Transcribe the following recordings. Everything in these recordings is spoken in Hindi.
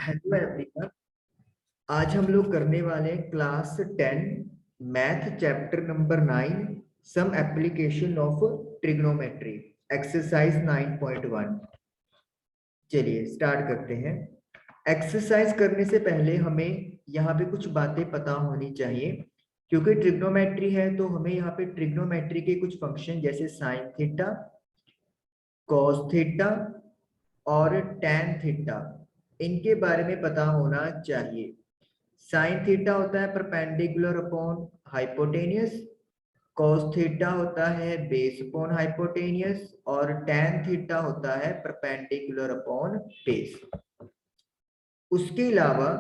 Hello everyone. आज हम लोग करने वाले हैं class 10 math chapter number 9 some application of trigonometry exercise 9.1। चलिए स्टार्ट करते हैं। एक्सरसाइज करने से पहले हमें यहाँ पे कुछ बातें पता होनी चाहिए, क्योंकि ट्रिग्नोमेट्री है तो हमें यहाँ पे ट्रिग्नोमेट्री के कुछ फंक्शन जैसे साइन थीटा, कॉस थीटा और टैन थीटा, इनके बारे में पता होना चाहिए। साइन थीटा होता है perpendicular upon hypotenuse, cos theta होता है बेस अपॉन हाइपोटेनियस और टैन थीटा होता है परपेंडिकुलर अपॉन बेस। उसके अलावा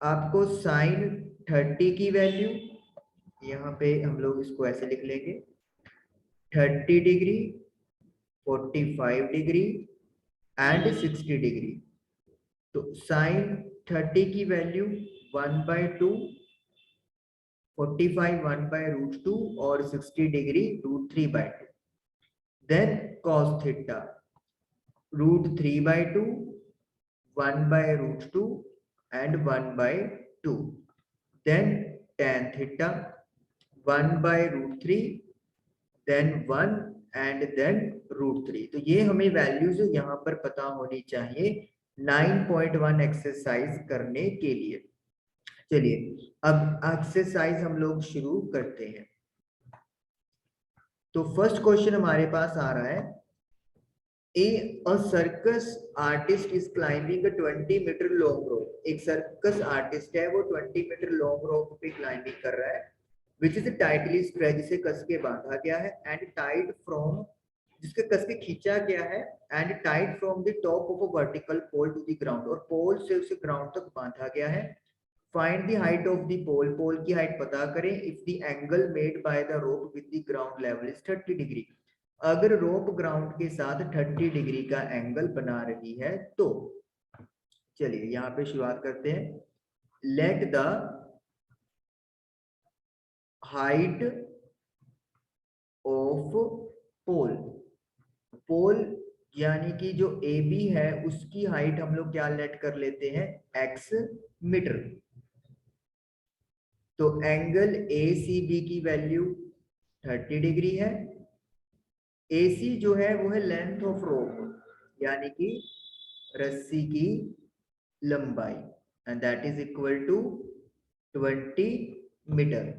आपको साइन 30 की वैल्यू, यहाँ पे हम लोग इसको ऐसे लिख लेंगे 30 डिग्री, 45 डिग्री एंड 60 डिग्री। तो साइन 30 की वैल्यू 1/2, 45 1/√2 और 60 degree √3/2। Then cos theta √3/2, 1/√2 and 1/2। Then tan theta 1/√3, then 1 and then √3। तो ये हमें वैल्यूज यहाँ पर पता होनी चाहिए 9.1 एक्सरसाइज करने के लिए। चलिए अब एक्सरसाइज हम लोग शुरू करते हैं। तो फर्स्ट क्वेश्चन हमारे पास आ रहा है, A circus artist is climbing a 20-meter long rope. एक सर्कस आर्टिस्ट है, वो 20 मीटर लॉन्ग रोप पे क्लाइंबिंग कर रहा है, which is tightly stretched, जिसे कस के बांधा गया है, and tied from, जिसके कस के खींचा गया है, and tied from the top of a vertical pole to the ground, और पोल से उसे ग्राउंड तक बांधा गया है। Find the height of the pole, पोल की हाइट पता करें। If the angle made by the rope with the ground level is 30 degree, अगर रोप ग्राउंड के साथ 30 डिग्री का एंगल बना रही है तो। चलिए यहाँ पे शुरुआत करते हैं। लेट द हाइट ऑफ पोल, पोल यानी कि जो ए बी है उसकी हाइट हम लोग क्या लेट कर लेते हैं, x मीटर। तो एंगल ए सी बी की वैल्यू 30 डिग्री है। AC जो है वो है लेंथ ऑफ रोप, यानी कि रस्सी की लंबाई, and that is equal to 20 meter.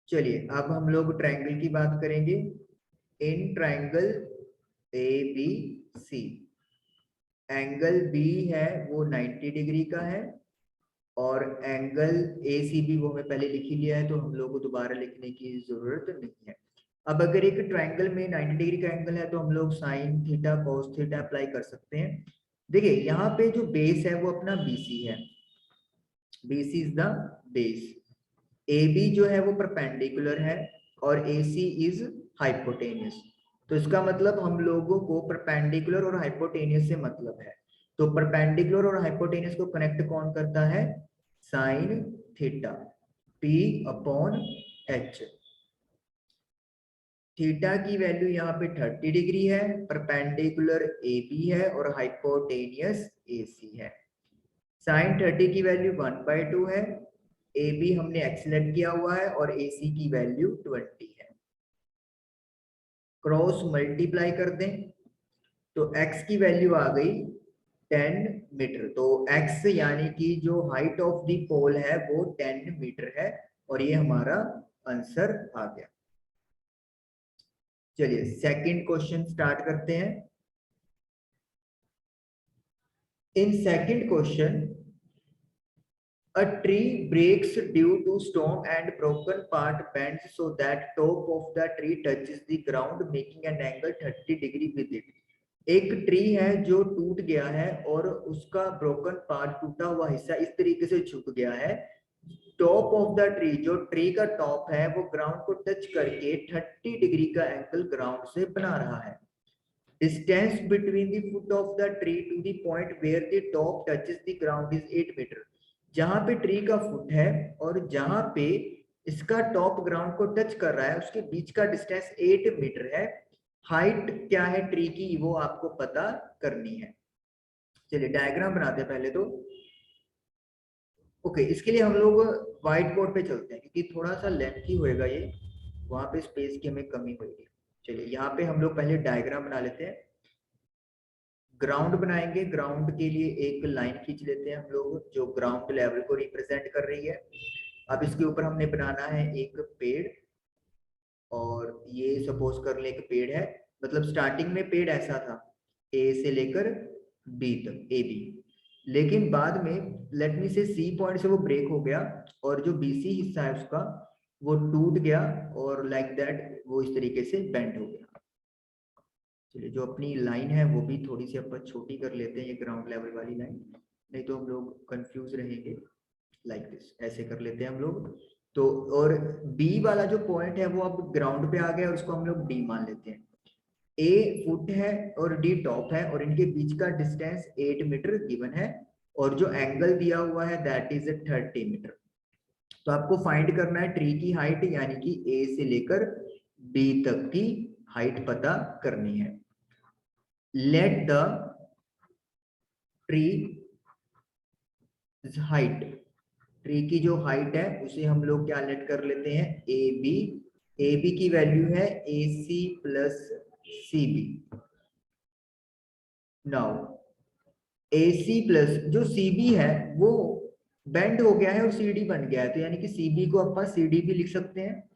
चलिए अब हम लोग ट्रायंगल की बात करेंगे। In triangle ABC, angle B है वो 90 डिग्री का है, और एंगल ACB वो हमें पहले लिख ही लिया है तो हम लोग को दोबारा लिखने की जरूरत नहीं है। अब अगर एक ट्रायंगल में 90 डिग्री का एंगल है तो हम लोग sine theta cos theta apply कर सकते हैं। देखिए यहाँ पे जो बेस है वो अपना BC है, BC is the base. AB जो है वो परपेंडिकुलर है और AC इज हाइपोटेनियस। तो इसका मतलब हम लोगों को परपेंडिकुलर और हाइपोटेनियस से मतलब है। तो परपेंडिकुलर और हाइपोटेनियस को कनेक्ट कौन करता है, साइन थीटा, P/H। थीटा की वैल्यू यहाँ पे 30 डिग्री है, परपेंडिकुलर AB है और हाइपोटेनियस AC है। साइन 30 की वैल्यू 1/2 है, AB हमने एक्सलेट किया हुआ है और AC की वैल्यू 20 है। क्रॉस मल्टीप्लाई कर दें तो x की वैल्यू आ गई 10 मीटर। तो x यानी कि जो हाइट ऑफ द पोल है वो 10 मीटर है, और ये हमारा आंसर आ गया। चलिए सेकंड क्वेश्चन स्टार्ट करते हैं। In second question, a tree breaks due to storm and broken part bends so that top of the tree touches the ground making an angle 30 degree with it। एक ट्री है जो टूट गया है और उसका ब्रोकन पार्ट, टूटा हुआ हिस्सा इस तरीके से झुक गया है, टॉप ऑफ द ट्री, जो ट्री का टॉप है वो ग्राउंड को टच करके 30 डिग्री का एंगल ग्राउंड से बना रहा है। Distance between the foot of the tree to the point where the top touches the ground is 8 meter. जहां पे ट्री का फुट है और जहां पे इसका टॉप ग्राउंड को टच कर रहा है उसके बीच का डिस्टेंस 8 मीटर है। हाइट क्या है ट्री की वो आपको पता करनी है। चलिए डायग्राम बनाते हैं पहले तो। ओके, इसके लिए हम लोग व्हाइट बोर्ड पे चलते हैं क्योंकि थोड़ा सा लेंथी होएगा ये, वहां पे स्पेस की हमें कमी होगी। चलिए यहाँ पे हम लोग पहले डायग्राम बना लेते हैं। ग्राउंड बनाएंगे, ग्राउंड के लिए एक लाइन खींच लेते हैं हम लोग जो ग्राउंड लेवल को रिप्रेजेंट कर रही है। अब इसके ऊपर हमने बनाना है एक पेड़, और ये सपोज कर ले एक पेड़ है, मतलब स्टार्टिंग में पेड़ ऐसा था ए से लेकर बी तक, ए बी, लेकिन बाद में लेट मी से सी पॉइंट से वो ब्रेक हो गया और जो बीसी हिस्सा है उसका वो टूट गया और लाइक दैट वो इस तरीके से बेंड हो गया। चलिए जो अपनी लाइन है वो भी थोड़ी सी अपन छोटी कर लेते हैं, ये ग्राउंड लेवल वाली लाइन, नहीं तो हम लोग कंफ्यूज रहेंगे। लाइक दिस ऐसे कर लेते हैं हम लोग। तो और बी वाला जो पॉइंट है वो अब ग्राउंड पे आ गया और उसको हम लोग डी मान लेते हैं। ए फुट है और डी टॉप है और इनके बीच का डिस्टेंस 8 मीटर गिवन है और जो एंगल दिया हुआ है दैट इज 30 मीटर। तो आपको फाइंड करना है ट्री की हाइट, यानी कि ए से लेकर बी तक की हाइट पता करनी है। Let the tree height, tree की जो हाइट है उसे हम लोग क्या लेट कर लेते हैं, ए बी। ए बी की वैल्यू है A C plus C B. Now A C plus जो सी बी है वो बेंड हो गया है और सी डी बन गया है, तो यानी कि सी बी को अपन सी डी भी लिख सकते हैं।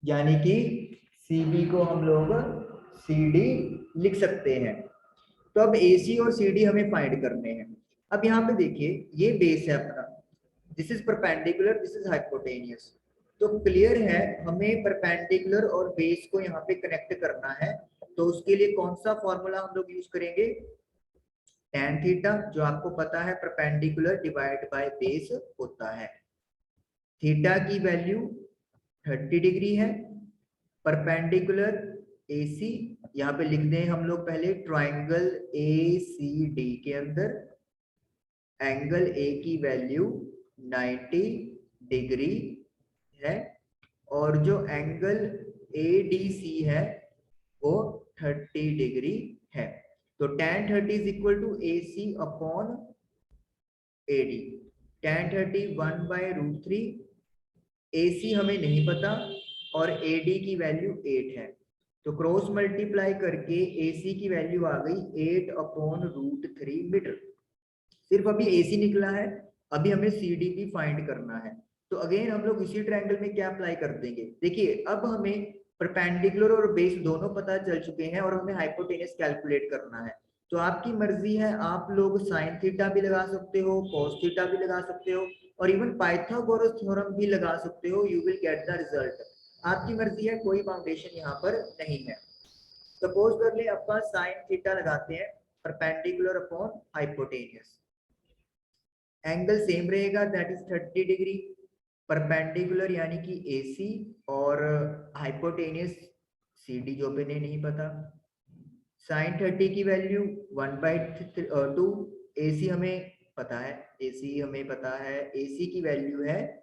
यानी कि सी बी को हम लोग सी डी लिख सकते हैं। तो अब ए सी और सी डी हमें फाइंड करने हैं। अब यहाँ पे देखिए ये बेस है अपना, this is perpendicular, this is hypotenuse. तो क्लियर है हमें परपेंडिकुलर और बेस को यहाँ पे कनेक्ट करना है, तो उसके लिए कौन सा फॉर्मूला हम लोग यूज करेंगे, tan थीटा, जो आपको पता है परपेंडिकुलर डिवाइड बाय बेस होता है। थीटा की वैल्यू 30 डिग्री है, परपेंडिकुलर AC, यहाँ पे लिख दें हम लोग पहले ट्राइंगल ACD के अंदर एंगल A की वैल्यू 90 डिग्री है और जो एंगल ADC है वो 30 डिग्री है। तो tan 30 is equal to AC upon AD। tan 30 1/√3, AC हमें नहीं पता और AD की वैल्यू 8 है, तो क्रॉस मल्टीप्लाई करके AC की वैल्यू आ गई 8/√3 मीटर। सिर्फ अभी AC निकला है, अभी हमें CD भी फाइंड करना है। तो अगेन हम लोग इसी ट्रायंगल में क्या अप्लाई कर देंगे, देखिए अब हमें परपेंडिकुलर और बेस दोनों पता चल चुके हैं और हमें हाइपोटेनस कैलकुलेट करना है। तो आपकी मर्जी है, आप लोग साइन थीटा भी लगा सकते हो, कॉस थीटा भी लगा सकते हो और इवन पाइथागोरस थ्योरम भी लगा सकते हो, you will get the result. आपकी मर्जी है, कोई फाउंडेशन यहाँ पर नहीं है। सपोज कर ले अपन साइन थीटा लगाते हैं perpendicular upon hypotenuse, angle same रहेगा दैट इज 30 डिग्री, परपेंडिकुलर यानी कि AC और हाइपोटेनियस CD जो पे नहीं पता। साइन 30 की वैल्यू 1/2, AC हमें पता है, AC हमें पता है, AC की वैल्यू है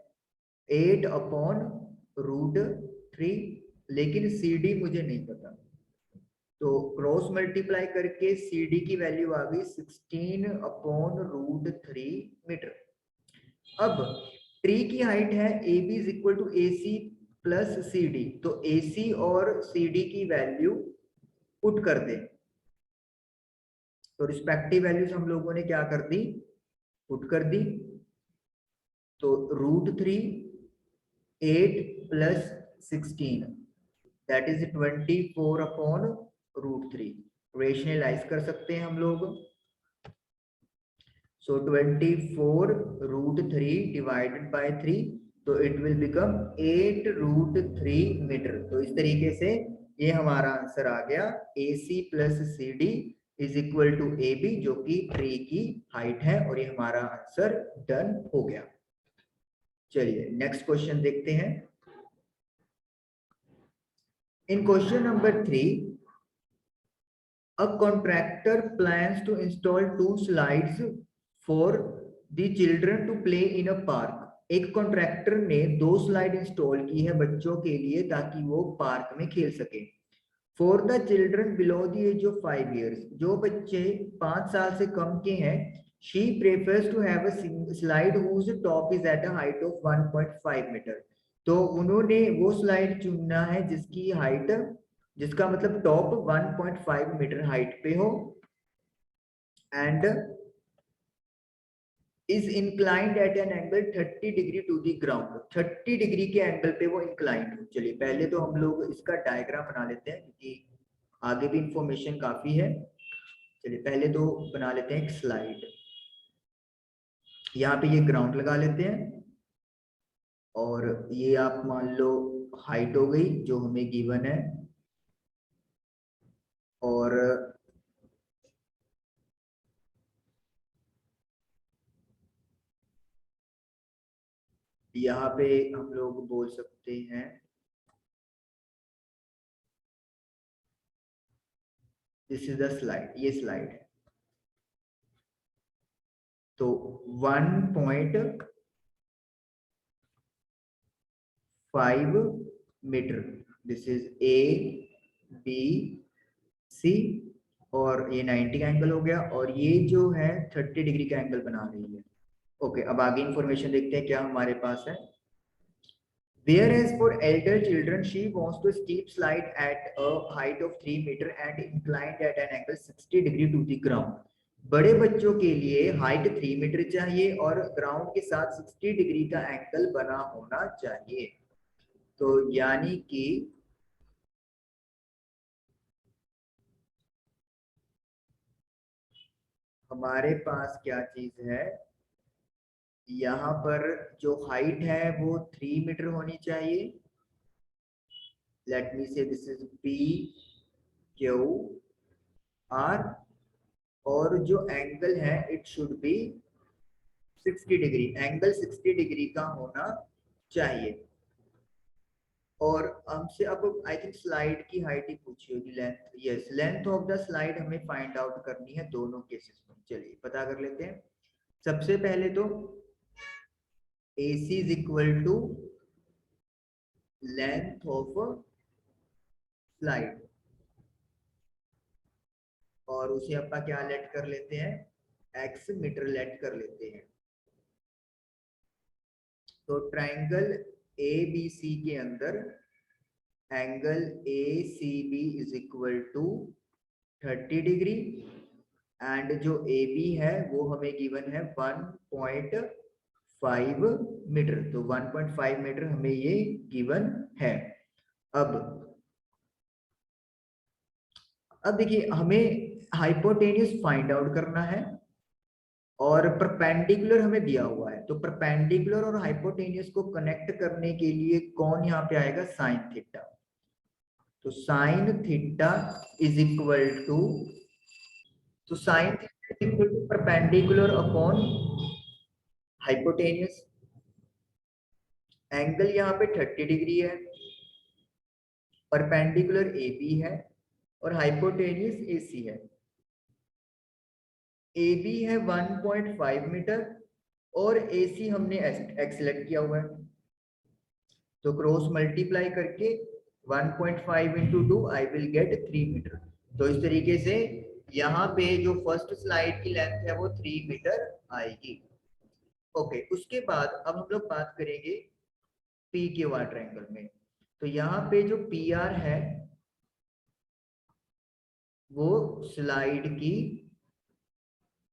8/√3, लेकिन CD मुझे नहीं पता, तो क्रॉस मल्टीप्लाई करके CD की वैल्यू आ गई 16/√3 मीटर। अब ट्री की हाइट है AB is equal to AC plus CD, तो AC और CD की वैल्यू पुट कर दे, तो रिस्पेक्टिव वैल्यूज हम लोगों ने क्या कर दी, पुट कर दी। तो √3 8 प्लस 16 दैट इज 24/√3, रेशनलाइज कर सकते हैं हम लोग। So 24√3 divided by 3, तो it will become 8√3 मीटर। तो इस तरीके से ये हमारा आंसर आ गया, AC plus CD is equal to AB, जो कि ट्री की हाइट है, और ये हमारा आंसर डन हो गया। चलिए नेक्स्ट क्वेश्चन देखते हैं। इन question number 3, a contractor plans to install 2 slides for the children to play in a park। एक कॉन्ट्रैक्टर ने 2 स्लाइड इंस्टॉल की है बच्चों के लिए ताकि वो पार्क में खेल सके। For the children below the age of 5 years, जो बच्चे 5 साल से कम के हैं, she prefers to have a slide whose top is at a height of 1.5 meter. तो उन्होंने वो स्लाइड चुनना है जिसकी हाइट, जिसका मतलब टॉप 1.5 मीटर हाइट पे हो, and is inclined at an angle 30 degree to the ground, 30 degree के एंगल पे वो इंक्लाइंड हो। चलिए पहले तो हम लोग इसका डायग्राम बना लेते हैं क्योंकि आगे भी इंफॉर्मेशन काफी है। चलिए पहले तो बना लेते हैं एक स्लाइड। यहाँ पे ये ग्राउंड लगा लेते हैं और ये आप मान लो हाइट हो गई जो हमें गिवन है, और यहाँ पे हम लोग बोल सकते हैं दिस इज द स्लाइड, ये स्लाइड है। तो 1.5 meter, this is A B C, और ये 90 का एंगल हो गया, और ये जो है 30 डिग्री का एंगल बना रही है। ओके, अब आगे इंफॉर्मेशन देखते हैं क्या हमारे पास है। Whereas for elder children, she wants to steep slide at a height of 3 meter and inclined at an angle 60 degree to the ground. बड़े बच्चों के लिए हाइट 3 मीटर चाहिए और ग्राउंड के साथ 60 डिग्री का एंगल बना होना चाहिए। तो यानी कि हमारे पास क्या चीज है, यहाँ पर जो हाइट है वो 3 मीटर होनी चाहिए। लेट मी से this is P Q R, और जो एंगल है it should be 60 degree, angle 60 degree का होना चाहिए। और हमसे अब आई थिंक स्लाइड की हाइट ही पूछी होगी, length, yes length of the slide हमें फाइंड आउट करनी है दोनों केसेस में। चलिए पता कर लेते हैं। सबसे पहले तो AC is equal to length of slide, और उसे अपना क्या लेट कर लेते हैं, x मीटर लेट कर लेते हैं। तो ट्राइंगल ABC के अंदर angle ACB is equal to 30 degree, and जो AB है वो हमें गिवन है 1.5 मीटर। तो 1.5 मीटर हमें ये गिवन है। अब देखिए हमें हाइपोटेन्यूज फाइंड आउट करना है और परपेंडिकुलर हमें दिया हुआ है। तो परपेंडिकुलर और हाइपोटेन्यूज को कनेक्ट करने के लिए कौन यहाँ पे आएगा, साइन थीटा। तो sine theta is equal to, तो sine theta is equal to perpendicular upon hypotenuse. Angle यहाँ पे 30 डिग्री है, परपेंडिकुलर AB है और हाइपोटेन्यूज AC है। AB है 1.5 मीटर और AC हमने x सेलेक्ट किया हुआ है, तो क्रॉस मल्टीप्लाई करके 1.5 into 2 I will get 3 meter. तो इस तरीके से यहाँ पे जो फर्स्ट स्लाइड की लेंथ है वो 3 मीटर आएगी। ओके, उसके बाद अब हम लोग बात करेंगे पी के वार ट्रायंगल में। तो यहाँ पे जो PR है वो स्लाइड की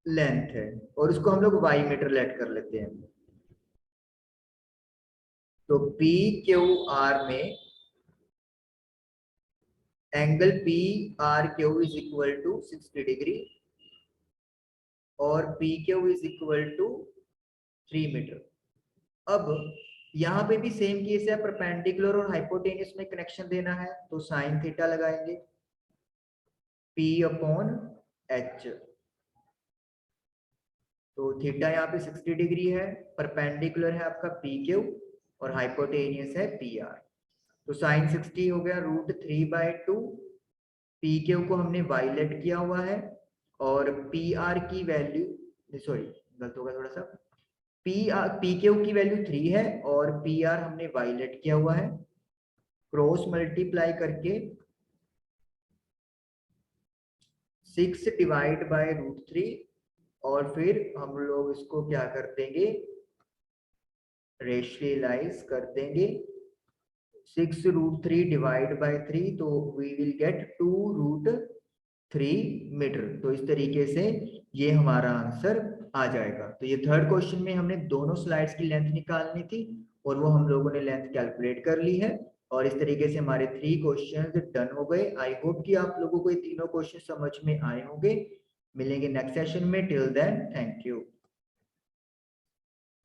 लेंथ है और उसको हम लोग y मीटर लेट कर लेते हैं। तो PQR में angle PRQ is equal to 60 degree और PQ is equal to 3 meter. अब यहाँ पे भी सेम केस है, परपेंडिकुलर और हाइपोटेन्यूज में कनेक्शन देना है, तो साइन थीटा लगाएंगे P अपॉन H। तो थीटा यहाँ पे 60 डिग्री है, परपेंडिकुलर है आपका PQ और हाइपोटेनियस है PR। तो साइन 60 हो गया √3/2। PQ को हमने y लेट किया हुआ है और PR की वैल्यू, सॉरी गलत होगा थोड़ा सा, PQ की वैल्यू 3 है और PR हमने y लेट किया हुआ है। क्रॉस मल्टीप्लाई करके 6 डिवाइड बाय √3 और फिर हम लोग इसको क्या कर देंगे, रेशनलाइज कर देंगे। 6√3 डिवाइड बाय 3, तो वी विल गेट 2√3 मीटर। तो इस तरीके से ये हमारा आंसर आ जाएगा। तो ये थर्ड क्वेश्चन में हमने दोनों स्लाइड्स की लेंथ निकालनी थी और वो हम लोगों ने लेंथ कैलकुलेट कर ली है। और इस तरीके से हमारे 3 क्वेश्चंस डन हो गए। आई होप कि आप लोगों को ये तीनों क्वेश्चन समझ में आए होंगे। मिलेंगे नेक्स्ट सेशन में। Till then thank you.